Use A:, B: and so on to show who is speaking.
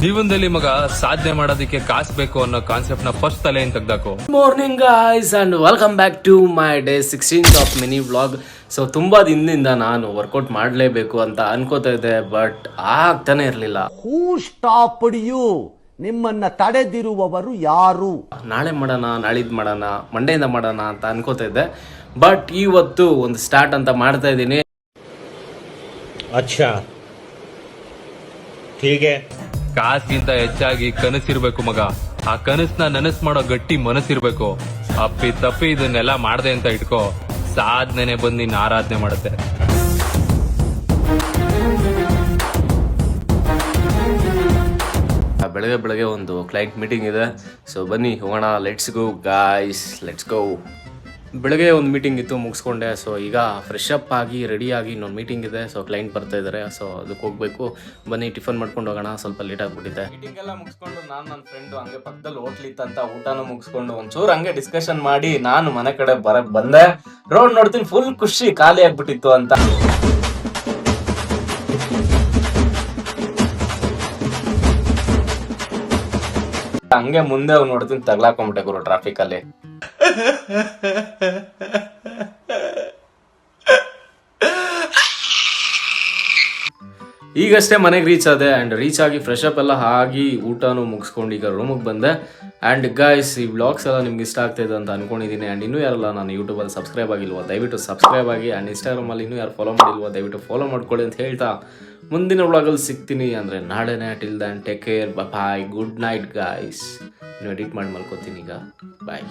A: ಜೀವನದಲ್ಲಿ ಮಗ ಸಾಧನೆ ಮಾಡೋದಕ್ಕೆ ಕಾಸು ಬೇಕು ಅನ್ನೋ ಕಾನ್ಸೆಪ್ಟ್ ನ ಫಸ್ಟ್ ತಲೆಯಿಂದ ತೆಗ್ದಾಕು.
B: Morning guys and welcome back to my day 16th of mini vlog. So ತುಂಬಾ ದಿನದಿಂದ ನಾನು ವರ್ಕೌಟ್ ಮಾಡಲೇಬೇಕು ಅಂತ ಅನ್ಕೋತಾ ಇದ್ದೆ, ಬಟ್ ಆಗ್ತಾನೆ ಇರಲಿಲ್ಲ.
C: ಹೂ ಸ್ಟಾಪ್ಡ್ ಯು? ನಿಮ್ಮನ್ನ ತಡೆದಿರುವವರು ಯಾರು?
B: ನಾಳೆ ಮಾಡೋಣ, ನಾಳಿದ್ದು ಮಾಡೋಣ, ಮಂಡೆಯಿಂದ ಮಾಡೋಣ ಅಂತ ಅನ್ಕೋತಾ ಇದ್ದೆ. ಬಟ್ ಇವತ್ತು ಒಂದು ಸ್ಟಾರ್ಟ್ ಅಂತ ಮಾಡ್ತಾ ಇದ್ದೀನಿ.
D: अच्छा ठीक है.
A: ಕಾಸಿಗಿಂತ ಹೆಚ್ಚಾಗಿ ಕನಸಿರ್ಬೇಕು ಮಗ. ಆ ಕನಸನ್ನ ನನಸ್ ಮಾಡೋ ಗಟ್ಟಿ ಮನಸ್ಸಿರ್ಬೇಕು. ಅಪ್ಪಿ ತಪ್ಪಿ ಇದನ್ನೆಲ್ಲ ಮಾಡ್ದೆ ಅಂತ ಇಟ್ಕೋ, ಸಾಧನೆ ಬಂದು ನಿನ್ನ ಆರಾಧನೆ ಮಾಡುತ್ತೆ.
B: ಬೆಳಗ್ಗೆ ಒಂದು ಕ್ಲೈಂಟ್ ಮೀಟಿಂಗ್ ಇದೆ. ಸೊ ಬನ್ನಿ ಹೋಗೋಣ, let's go guys, let's go. ಬೆಳಗ್ಗೆ ಒಂದು ಮೀಟಿಂಗ್ ಇತ್ತು, ಮುಗಿಸ್ಕೊಂಡೆ. ಸೊ ಈಗ ಫ್ರೆಶ್ ಅಪ್ ಆಗಿ ರೆಡಿಯಾಗಿ ಇನ್ನೊಂದು ಮೀಟಿಂಗ್ ಇದೆ. ಸೊ ಕ್ಲೈಂಟ್ ಬರ್ತಾ ಇದ್ದಾರೆ, ಸೊ ಅದಕ್ಕೆ ಹೋಗಬೇಕು. ಬನ್ನಿ ಟಿಫನ್ ಮಾಡ್ಕೊಂಡು ಹೋಗೋಣ, ಸ್ವಲ್ಪ ಲೇಟ್ ಆಗಿಬಿಟ್ಟಿದೆ. ಮೀಟಿಂಗ್ ಎಲ್ಲ ಮುಗಿಸ್ಕೊಂಡು ನಾನು ನನ್ನ ಫ್ರೆಂಡು ಹಂಗೆ ಪಕ್ಕದಲ್ಲಿ ಹೋಟ್ಲಿತ್ತಂತ ಊಟನೂ ಮುಗಿಸ್ಕೊಂಡು ಒಂಚೂರು ಹಂಗೆ ಡಿಸ್ಕಷನ್ ಮಾಡಿ ನಾನು ಮನೆ ಕಡೆ ಬಂದೆ. ರೋಡ್ ನೋಡ್ತೀನಿ, ಫುಲ್ ಖುಷಿ, ಖಾಲಿ ಆಗ್ಬಿಟ್ಟಿತ್ತು ಅಂತ. ಹಂಗೆ ಮುಂದೆ ನೋಡ್ತೀನಿ, ತಗ್ಲಾಕೊಂಡ್ಬಿಟ್ಟೆ ಗುರು ಟ್ರಾಫಿಕ್ ಅಲ್ಲಿ. ಈಗಷ್ಟೇ ಮನೆಗೆ ರೀಚ್ ಆದೆ ಆ್ಯಂಡ್ ರೀಚ್ ಆಗಿ ಫ್ರೆಶ್ ಅಪ್ ಎಲ್ಲ ಆಗಿ ಊಟನೂ ಮುಗಿಸ್ಕೊಂಡು ಈಗ ರೂಮಿಗೆ ಬಂದೆ. ಆ್ಯಂಡ್ ಗೈಸ್, ಈ ವ್ಲಾಗ್ಸ್ ಎಲ್ಲ ನಿಮ್ಗೆ ಇಷ್ಟ ಆಗ್ತಾಯಿದೆ ಅಂತ ಅನ್ಕೊಂಡಿದ್ದೀನಿ. ಆ್ಯಂಡ್ ಇನ್ನೂ ಯಾರಲ್ಲ ನಾನು ಯೂಟ್ಯೂಬಲ್ಲಿ ಸಬ್ಸ್ಕ್ರೈಬ್ ಆಗಿಲ್ವೋ ದಯವಿಟ್ಟು ಸಬ್ಸ್ಕ್ರೈಬ್ ಆಗಿ. ಆ್ಯಂಡ್ ಇನ್ಸ್ಟಾಗ್ರಾಮಲ್ಲಿ ಇನ್ನೂ ಯಾರು ಫಾಲೋ ಮಾಡಿಲ್ವೋ ದಯವಿಟ್ಟು ಫಾಲೋ ಮಾಡ್ಕೊಳ್ಳಿ ಅಂತ ಹೇಳ್ತಾ ಮುಂದಿನ ವ್ಲಾಗಲ್ಲಿ ಸಿಗ್ತೀನಿ ಅಂದರೆ ನಾಳೆನೇ. ಟಿಲ್ ದನ್ ಟೇಕ್ ಕೇರ್, ಬಾಯ್, ಗುಡ್ ನೈಟ್ ಗಾಯ್ಸ್. ಇನ್ನು ಎಡಿಟ್ ಮಾಡಿ ಮಲ್ಕೋತೀನಿ ಈಗ. ಬಾಯ್.